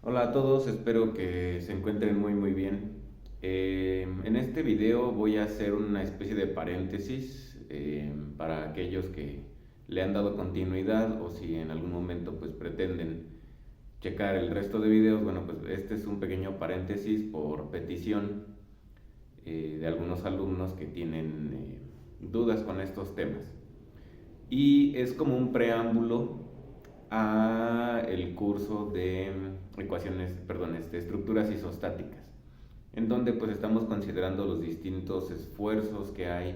Hola a todos, espero que se encuentren muy bien. En este video voy a hacer una especie de paréntesis para aquellos que le han dado continuidad o si en algún momento pues pretenden checar el resto de videos. Bueno, pues este es un pequeño paréntesis por petición de algunos alumnos que tienen dudas con estos temas. Y es como un preámbulo a el curso de ecuaciones, perdón, estructuras isostáticas, en donde pues estamos considerando los distintos esfuerzos que hay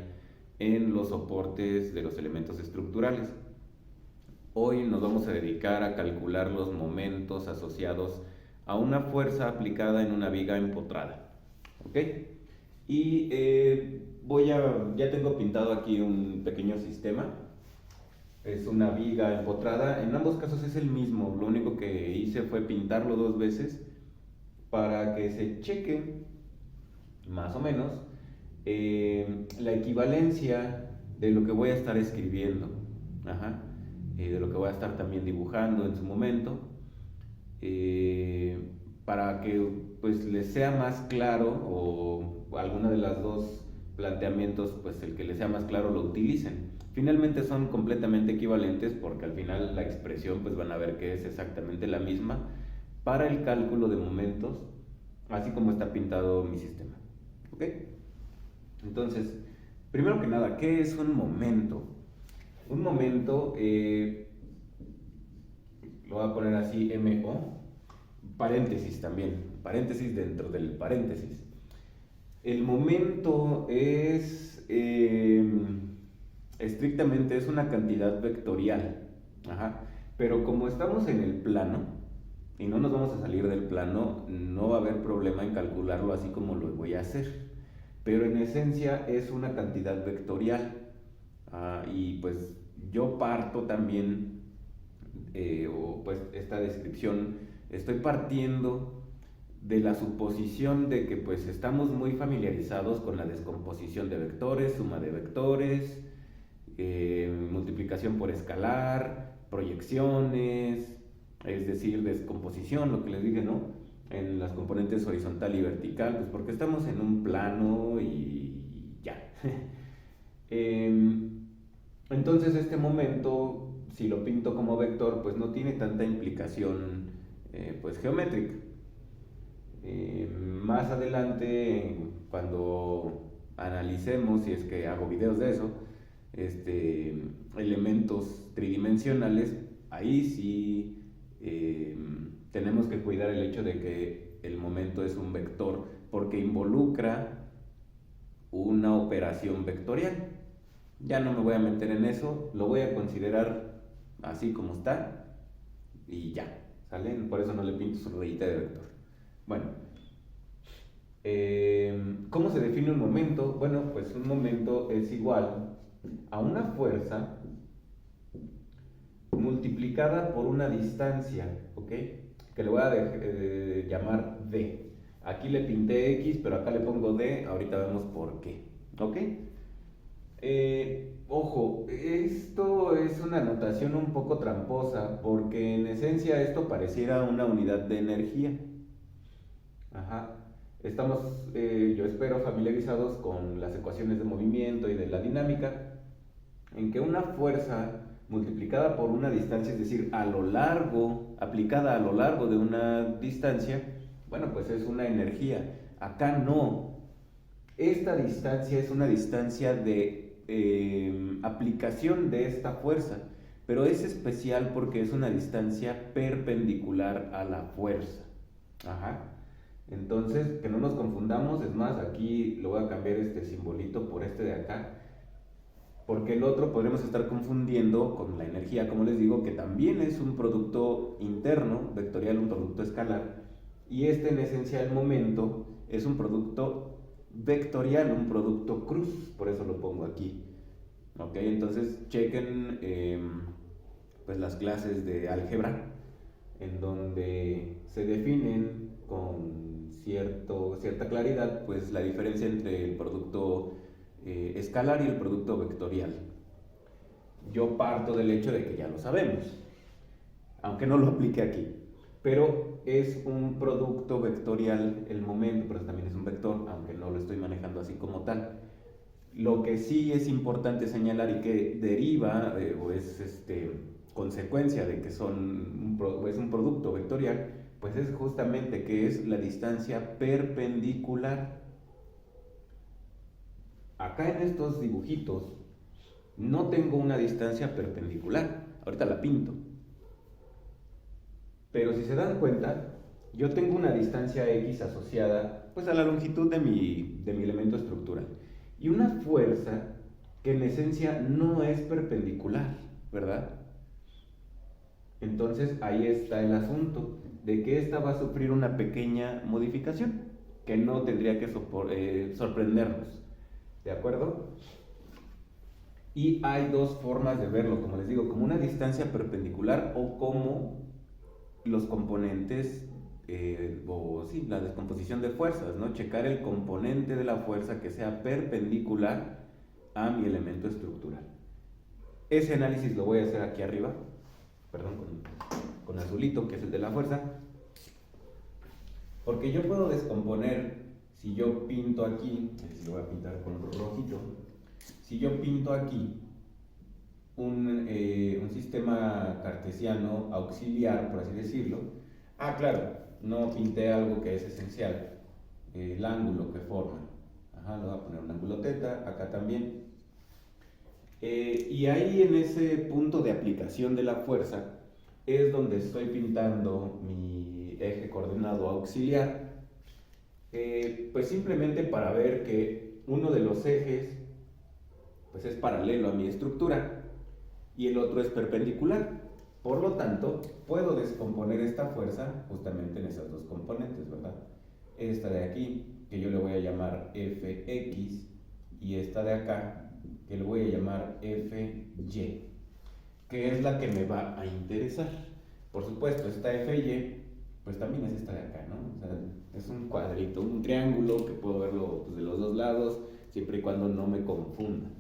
en los soportes de los elementos estructurales. Hoy nos vamos a dedicar a calcular los momentos asociados a una fuerza aplicada en una viga empotrada, ¿ok? Y ya tengo pintado aquí un pequeño sistema. Es una viga empotrada. En ambos casos es el mismo. Lo único que hice fue pintarlo dos veces para que se cheque más o menos la equivalencia de lo que voy a estar escribiendo. Ajá. De lo que voy a estar también dibujando en su momento. eh, para que pues les sea más claro o alguna de las dos planteamientos, pues el que les sea más claro lo utilicen. Finalmente son completamente equivalentes porque al final la expresión pues van a ver que es exactamente la misma para el cálculo de momentos, así como está pintado mi sistema. ¿Ok? Entonces, primero que nada, ¿qué es un momento? Un momento, lo voy a poner así, MO, paréntesis también, paréntesis dentro del paréntesis. El momento es estrictamente es una cantidad vectorial. Ajá. Pero como estamos en el plano y no nos vamos a salir del plano, no va a haber problema en calcularlo así como lo voy a hacer. Pero en esencia es una cantidad vectorial. Y pues yo parto también, o pues esta descripción, estoy partiendo de la suposición de que pues estamos muy familiarizados con la descomposición de vectores, suma de vectores, multiplicación por escalar, proyecciones, es decir, descomposición, lo que les dije, ¿no? En las componentes horizontal y vertical, pues porque estamos en un plano y ya. Entonces este momento, si lo pinto como vector, pues no tiene tanta implicación pues geométrica. Más adelante, cuando analicemos, si es que hago videos de eso, elementos tridimensionales, ahí sí tenemos que cuidar el hecho de que el momento es un vector porque involucra una operación vectorial. Ya no me voy a meter en eso, lo voy a considerar así como está y ya, ¿sale? Por eso no le pinto su rayita de vector. Bueno, ¿cómo se define un momento? Bueno, pues un momento es igual a una fuerza multiplicada por una distancia, ¿ok? Que le voy a llamar D. Aquí le pinté X, pero acá le pongo D, ahorita vemos por qué, ¿ok? Ojo, esto es una notación un poco tramposa porque en esencia esto pareciera una unidad de energía. Ajá. Estamos, yo espero, familiarizados con las ecuaciones de movimiento y de la dinámica, en que una fuerza multiplicada por una distancia, es decir, a lo largo, aplicada a lo largo de una distancia, bueno, pues es una energía. Acá no. Esta distancia es una distancia de aplicación de esta fuerza, pero es especial porque es una distancia perpendicular a la fuerza. Ajá. Entonces, que no nos confundamos, es más, aquí lo voy a cambiar este simbolito por este de acá, porque el otro podremos estar confundiendo con la energía, como les digo, que también es un producto interno, vectorial, un producto escalar, y este en esencia el momento es un producto vectorial, un producto cruz, por eso lo pongo aquí. Ok, entonces chequen pues las clases de álgebra en donde se definen con cierta claridad pues la diferencia entre el producto escalar y el producto vectorial. Yo parto del hecho de que ya lo sabemos, aunque no lo aplique aquí. pero es un producto vectorial el momento, pero también es un vector, aunque no lo estoy manejando así como tal. Lo que sí es importante señalar y que deriva o es consecuencia de que es un producto vectorial, pues es justamente que es la distancia perpendicular. Acá en estos dibujitos no tengo una distancia perpendicular, ahorita la pinto. Pero si se dan cuenta, yo tengo una distancia x asociada pues a la longitud de mi elemento estructural y una fuerza que en esencia no es perpendicular, ¿verdad? Entonces ahí está el asunto de que esta va a sufrir una pequeña modificación que no tendría que sorprendernos, ¿de acuerdo? Y hay dos formas de verlo, como les digo, como una distancia perpendicular o como los componentes, o sí, la descomposición de fuerzas, ¿no? Checar el componente de la fuerza que sea perpendicular a mi elemento estructural. Ese análisis lo voy a hacer aquí arriba, perdón, con azulito, que es el de la fuerza, porque yo puedo descomponer, si yo pinto aquí, lo voy a pintar con rojito, si yo pinto aquí un sistema cartesiano auxiliar, por así decirlo. Claro, no pinté algo que es esencial, el ángulo que forma. Le voy a poner un ángulo teta, acá también. Y ahí en ese punto de aplicación de la fuerza es donde estoy pintando mi eje coordenado auxiliar, pues simplemente para ver que uno de los ejes pues es paralelo a mi estructura y el otro es perpendicular. Por lo tanto, puedo descomponer esta fuerza justamente en esas dos componentes, ¿verdad? Esta de aquí, que yo le voy a llamar Fx, y esta de acá, que le voy a llamar Fy, que es la que me va a interesar. Por supuesto, esta Fy, pues también es esta de acá, ¿no? O sea, es un cuadrito, un triángulo que puedo verlo pues, de los dos lados, siempre y cuando no me confunda.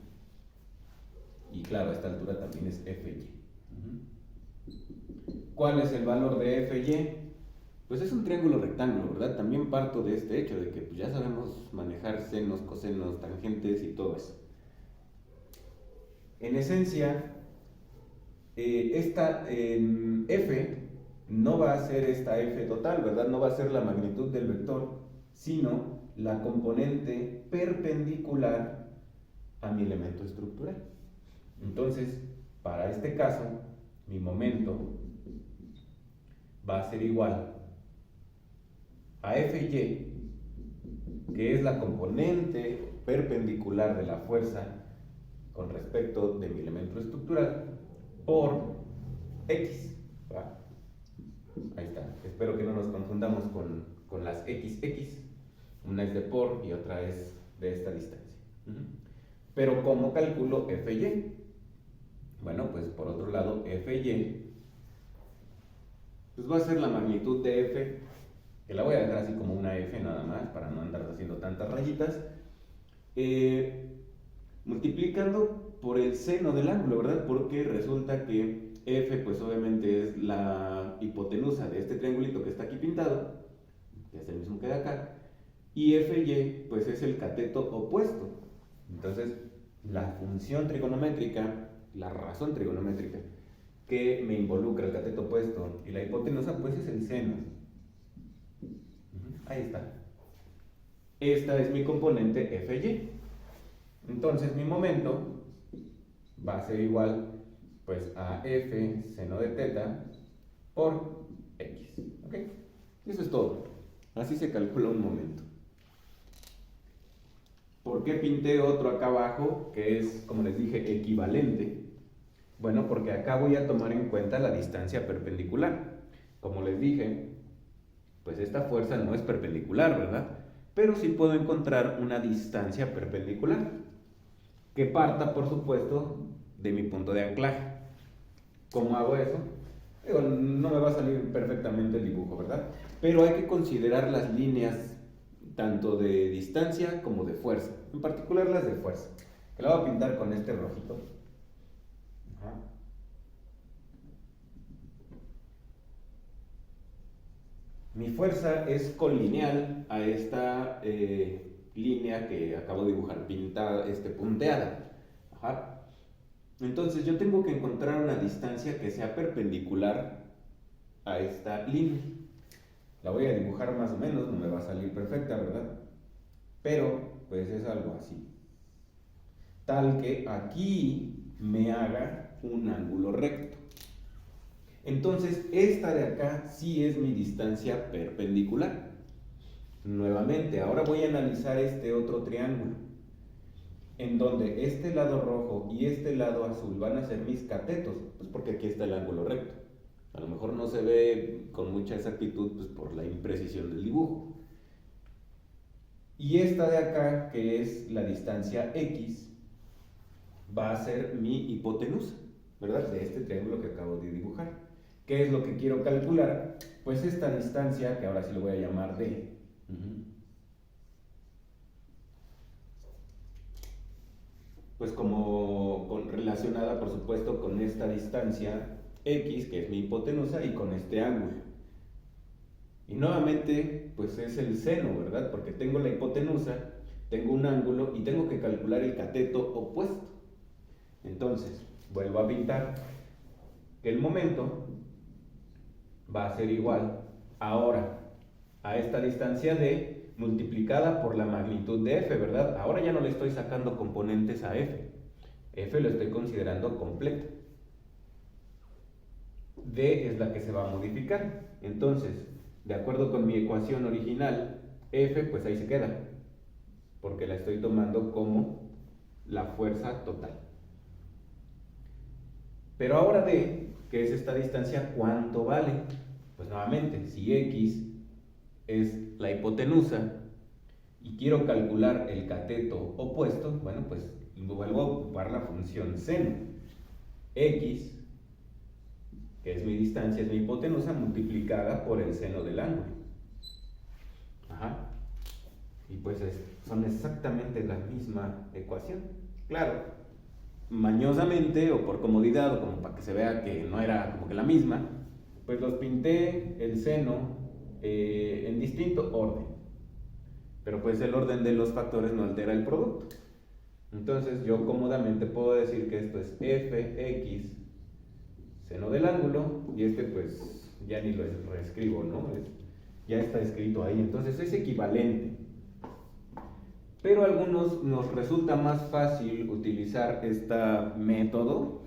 Y claro, a esta altura también es Fy. ¿Cuál es el valor de Fy? Pues es un triángulo rectángulo, ¿verdad? También parto de este hecho de que pues, ya sabemos manejar senos, cosenos, tangentes y todo eso. En esencia, esta F no va a ser esta F total, ¿verdad? No va a ser la magnitud del vector, sino la componente perpendicular a mi elemento estructural. Entonces, para este caso, mi momento va a ser igual a Fy, que es la componente perpendicular de la fuerza con respecto de mi elemento estructural, por X. ¿Va? Ahí está. Espero que no nos confundamos con las XX. Una es de por y otra es de esta distancia. Pero ¿cómo calculo Fy? Bueno, pues por otro lado, Fy pues va a ser la magnitud de F, que la voy a dejar así como una F nada más, para no andar haciendo tantas rayitas, multiplicando por el seno del ángulo, ¿verdad? Porque resulta que F, pues obviamente es la hipotenusa de este triangulito que está aquí pintado, que es el mismo que de acá, y Fy, pues es el cateto opuesto. Entonces, la función trigonométrica, la razón trigonométrica que me involucra el cateto opuesto y la hipotenusa, pues es el seno. Ahí está. Esta es mi componente Fy. Entonces mi momento va a ser igual pues a F seno de teta por X. ¿Ok? Eso es todo. Así se calcula un momento. ¿Por qué pinté otro acá abajo que es, como les dije, equivalente? Bueno, porque acá voy a tomar en cuenta la distancia perpendicular. Como les dije, pues esta fuerza no es perpendicular, ¿verdad? Pero sí puedo encontrar una distancia perpendicular que parta, por supuesto, de mi punto de anclaje. ¿Cómo hago eso? Digo, no me va a salir perfectamente el dibujo, ¿verdad? Pero hay que considerar las líneas tanto de distancia como de fuerza, en particular las de fuerza, que la voy a pintar con este rojito. Mi fuerza es colineal a esta línea que acabo de dibujar, pintada, punteada. Ajá. Entonces yo tengo que encontrar una distancia que sea perpendicular a esta línea. La voy a dibujar más o menos, no me va a salir perfecta, ¿verdad? Pero pues es algo así. Tal que aquí me haga un ángulo recto. Entonces esta de acá sí es mi distancia perpendicular. Nuevamente, ahora voy a analizar este otro triángulo, en donde este lado rojo y este lado azul van a ser mis catetos, pues porque aquí está el ángulo recto. A lo mejor no se ve con mucha exactitud pues por la imprecisión del dibujo. Y esta de acá, que es la distancia X, va a ser mi hipotenusa, ¿verdad? De este triángulo que acabo de dibujar. ¿Qué es lo que quiero calcular? Pues esta distancia, que ahora sí lo voy a llamar D. Pues como relacionada, por supuesto, con esta distancia X, que es mi hipotenusa, y con este ángulo. Y nuevamente, pues es el seno, ¿verdad? Porque tengo la hipotenusa, tengo un ángulo y tengo que calcular el cateto opuesto. Entonces, vuelvo a pintar. El momento va a ser igual ahora a esta distancia D multiplicada por la magnitud de F, ¿verdad? Ahora ya no le estoy sacando componentes a F. F lo estoy considerando completo. D es la que se va a modificar. Entonces, de acuerdo con mi ecuación original, F pues ahí se queda, porque la estoy tomando como la fuerza total. Pero ahora D, que es esta distancia, ¿cuánto vale? Pues nuevamente, si X es la hipotenusa y quiero calcular el cateto opuesto, bueno, pues vuelvo a ocupar la función seno. X, que es mi distancia, es mi hipotenusa, multiplicada por el seno del ángulo. Ajá. Y pues son exactamente la misma ecuación. Claro, mañosamente o por comodidad o como para que se vea que no era como que la misma, pues los pinté el seno en distinto orden. Pero pues el orden de los factores no altera el producto. Entonces yo cómodamente puedo decir que esto es fx seno del ángulo, y pues ya ni lo reescribo, ¿no? Ya está escrito ahí, entonces es equivalente. Pero a algunos nos resulta más fácil utilizar este método,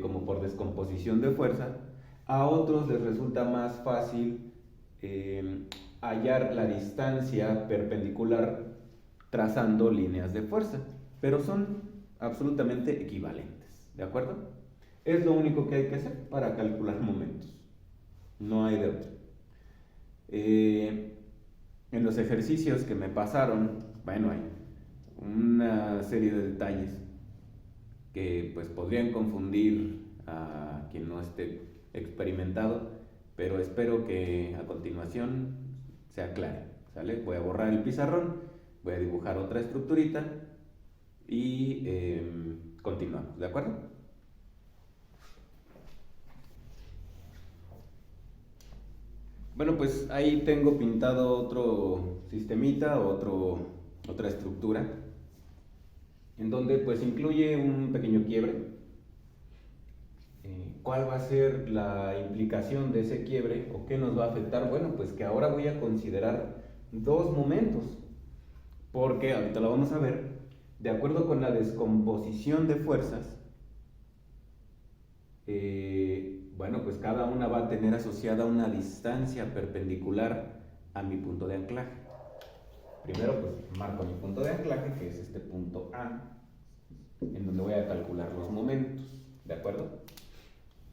como por descomposición de fuerza. A otros les resulta más fácil hallar la distancia perpendicular trazando líneas de fuerza, pero son absolutamente equivalentes, ¿de acuerdo? Es lo único que hay que hacer para calcular momentos, no hay de otro. En los ejercicios que me pasaron, bueno, hay una serie de detalles que pues podrían confundir a quien no esté experimentado, pero espero que a continuación se aclare, ¿sale? Voy a borrar el pizarrón, voy a dibujar otra estructurita y continuamos, ¿de acuerdo? Bueno, pues ahí tengo pintado otro sistemita, otra estructura, en donde pues incluye un pequeño quiebre. ¿Cuál va a ser la implicación de ese quiebre o qué nos va a afectar? Bueno, pues que ahora voy a considerar dos momentos, porque ahorita lo vamos a ver, de acuerdo con la descomposición de fuerzas, bueno, pues cada una va a tener asociada una distancia perpendicular a mi punto de anclaje. Primero pues marco mi punto de anclaje, que es este punto A, en donde voy a calcular los momentos, ¿de acuerdo?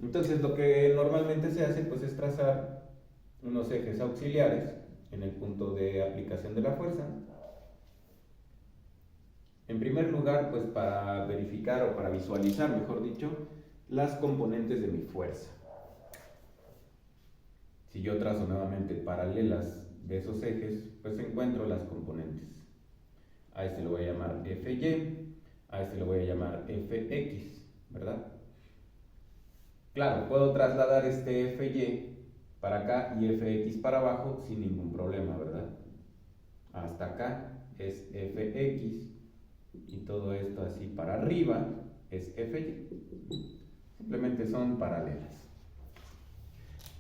Entonces lo que normalmente se hace pues es trazar unos ejes auxiliares en el punto de aplicación de la fuerza. En primer lugar, pues para verificar o para visualizar, mejor dicho, las componentes de mi fuerza. Si yo trazo nuevamente paralelas de esos ejes, pues encuentro las componentes. A este lo voy a llamar Fy, a este lo voy a llamar Fx, ¿verdad? Claro, puedo trasladar este Fy para acá y Fx para abajo sin ningún problema, ¿verdad? Hasta acá es Fx y todo esto así para arriba es Fy. Simplemente son paralelas.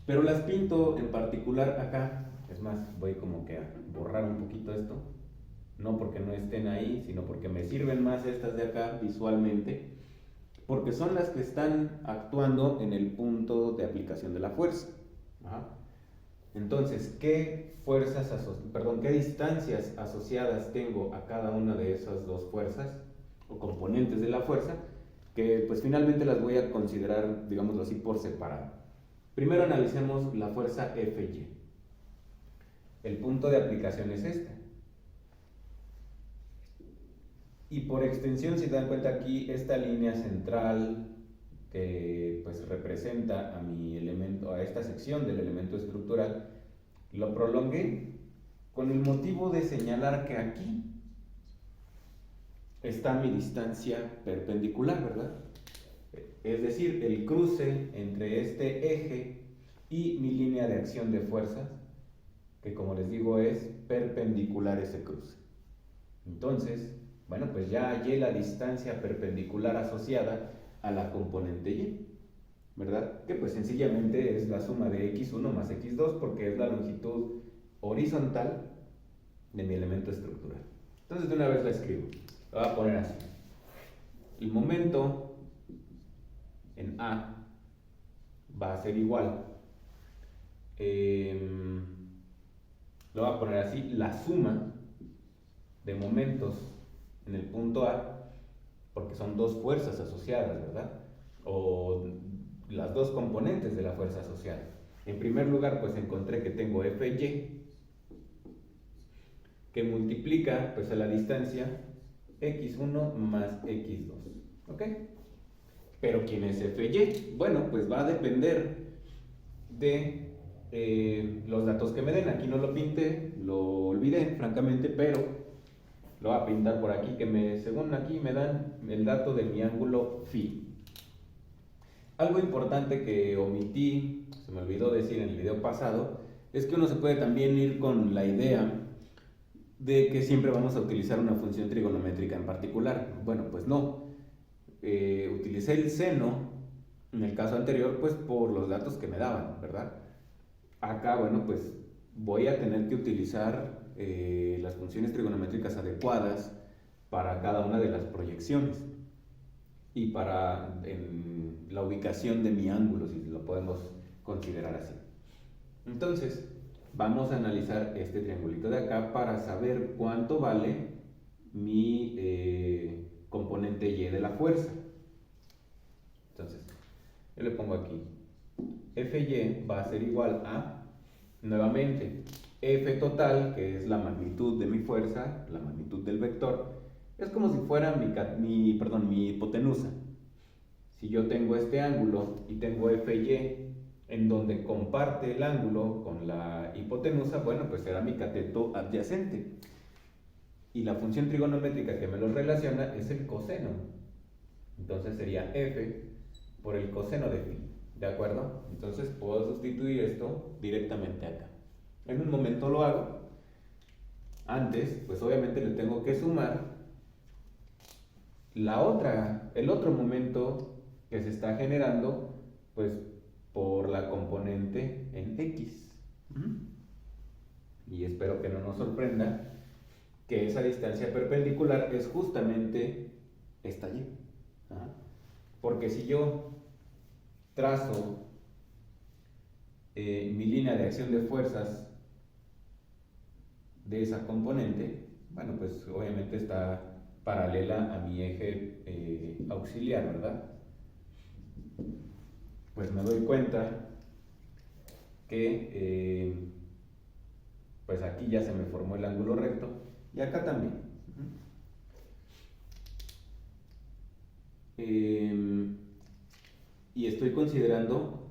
Pero las pinto en particular acá. Es más, voy como que a borrar un poquito esto. No porque no estén ahí, sino porque me sirven más estas de acá visualmente, porque son las que están actuando en el punto de aplicación de la fuerza. Ajá. Entonces, ¿qué qué distancias asociadas tengo a cada una de esas dos fuerzas o componentes de la fuerza? Que pues finalmente las voy a considerar, digámoslo así, por separado. Primero analicemos la fuerza Fy. El punto de aplicación es este. Y por extensión, si te dan cuenta aquí, esta línea central que pues representa a mi elemento, a esta sección del elemento estructural, lo prolongué con el motivo de señalar que aquí está mi distancia perpendicular, ¿verdad? Es decir, el cruce entre este eje y mi línea de acción de fuerzas, que como les digo es perpendicular ese cruce. Entonces, bueno, pues ya hallé la distancia perpendicular asociada a la componente y, ¿verdad? Que pues sencillamente es la suma de x1 más x2 porque es la longitud horizontal de mi elemento estructural. Entonces de una vez la escribo. Lo voy a poner así. El momento en A va a ser igual. Lo voy a poner así, la suma de momentos en el punto A, porque son dos fuerzas asociadas, ¿verdad? O las dos componentes de la fuerza asociada. En primer lugar, pues encontré que tengo Fy, que multiplica pues a la distancia x1 más x2, ¿ok? Pero ¿quién es Fy? Bueno, pues va a depender de los datos que me den. Aquí no lo pinté, lo olvidé, francamente, pero lo voy a pintar por aquí, que según aquí me dan el dato de mi ángulo Φ. Algo importante que omití, se me olvidó decir en el video pasado, es que uno se puede también ir con la idea de que siempre vamos a utilizar una función trigonométrica en particular. Bueno, pues no. Utilicé el seno, en el caso anterior, pues por los datos que me daban, ¿verdad? Acá, bueno, pues voy a tener que utilizar las funciones trigonométricas adecuadas para cada una de las proyecciones y para la ubicación de mi ángulo, si lo podemos considerar así. Entonces, vamos a analizar este triangulito de acá para saber cuánto vale mi componente y de la fuerza. Entonces, yo le pongo aquí, Fy va a ser igual a, nuevamente, F total, que es la magnitud de mi fuerza, la magnitud del vector, es como si fuera mi hipotenusa. Si yo tengo este ángulo y tengo Fy en donde comparte el ángulo con la hipotenusa, bueno, pues será mi cateto adyacente. Y la función trigonométrica que me los relaciona es el coseno. Entonces sería F por el coseno de Φ. ¿De acuerdo? Entonces puedo sustituir esto directamente acá. En un momento lo hago. Antes, pues obviamente le tengo que sumar el otro momento que se está generando, pues por la componente en X. Y espero que no nos sorprenda que esa distancia perpendicular es justamente esta Y. Porque si yo trazo mi línea de acción de fuerzas de esa componente, bueno, pues obviamente está paralela a mi eje auxiliar, ¿verdad? Pues me doy cuenta que pues aquí ya se me formó el ángulo recto y acá también. Y estoy considerando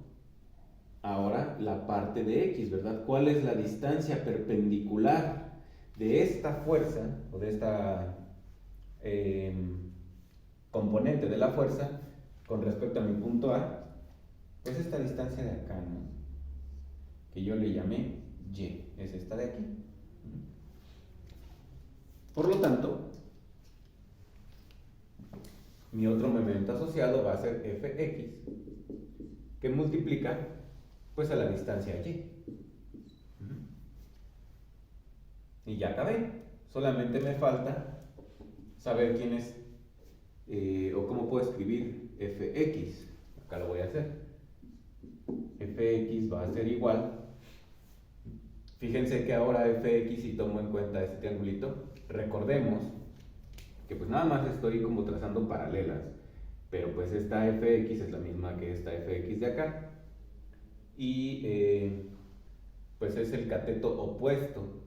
ahora la parte de X, ¿verdad? ¿Cuál es la distancia perpendicular de esta fuerza o de esta componente de la fuerza con respecto a mi punto A? Pues esta distancia de acá, ¿no? que yo le llamé Y, es esta de aquí. Por lo tanto, mi otro momento asociado va a ser fx, que multiplica pues a la distancia y. Y ya acabé. Solamente me falta saber quién es o cómo puedo escribir fx. Acá lo voy a hacer. Fx va a ser igual. Fíjense que ahora fx, si tomo en cuenta este triangulito, recordemos que pues nada más estoy como trazando paralelas, pero pues esta fx es la misma que esta fx de acá, y pues es el cateto opuesto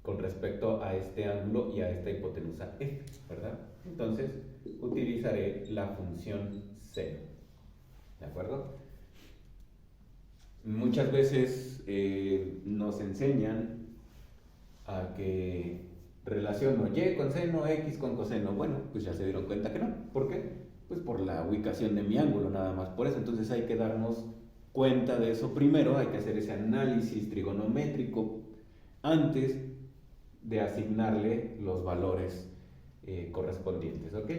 con respecto a este ángulo y a esta hipotenusa f, ¿verdad? Entonces utilizaré la función seno, ¿de acuerdo? Muchas veces nos enseñan a que relaciono y con seno, x con coseno. Bueno, pues ya se dieron cuenta que no. ¿Por qué? Pues por la ubicación de mi ángulo, nada más por eso. Entonces hay que darnos cuenta de eso primero, hay que hacer ese análisis trigonométrico antes de asignarle los valores correspondientes, ¿ok?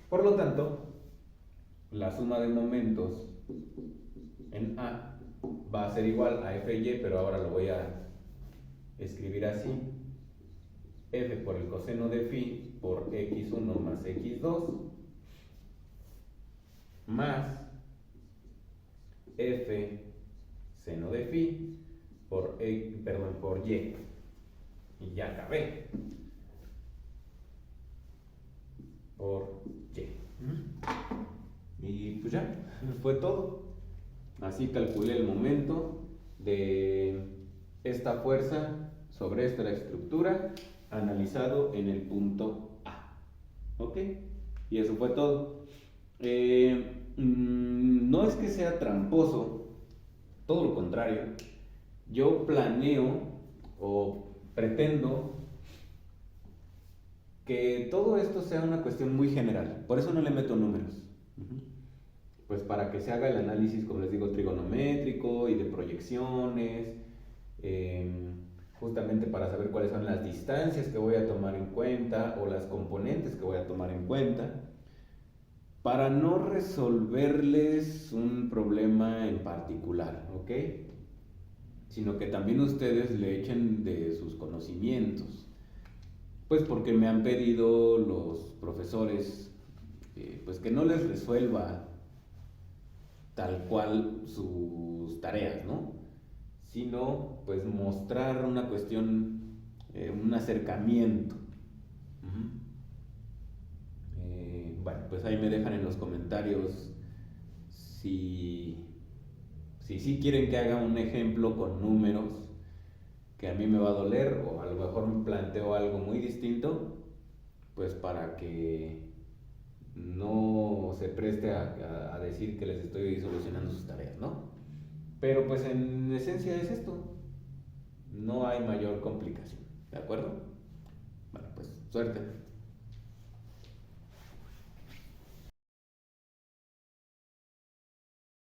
Por lo tanto, la suma de momentos en A va a ser igual a fy, pero ahora lo voy a escribir así: f por el coseno de phi por x1 más x2 más f seno de phi por y. Y ya acabé. Por y. Y pues ya, fue todo. Así calculé el momento de esta fuerza sobre esta estructura analizado en el punto A. ¿Ok? Y eso fue todo. No es que sea tramposo, todo lo contrario. Yo planeo o pretendo que todo esto sea una cuestión muy general. Por eso no le meto números. Pues para que se haga el análisis, como les digo, trigonométrico y de proyecciones, justamente para saber cuáles son las distancias que voy a tomar en cuenta o las componentes que voy a tomar en cuenta, para no resolverles un problema en particular, ¿ok? Sino que también ustedes le echen de sus conocimientos, pues porque me han pedido los profesores pues que no les resuelva tal cual sus tareas, ¿no? Sino pues mostrar una cuestión, un acercamiento. Bueno, pues ahí me dejan en los comentarios si quieren que haga un ejemplo con números, que a mí me va a doler, o a lo mejor me planteo algo muy distinto, pues para que no se preste a decir que les estoy solucionando sus tareas, ¿no? Pero pues en esencia es esto, no hay mayor complicación, ¿de acuerdo? Bueno, pues suerte.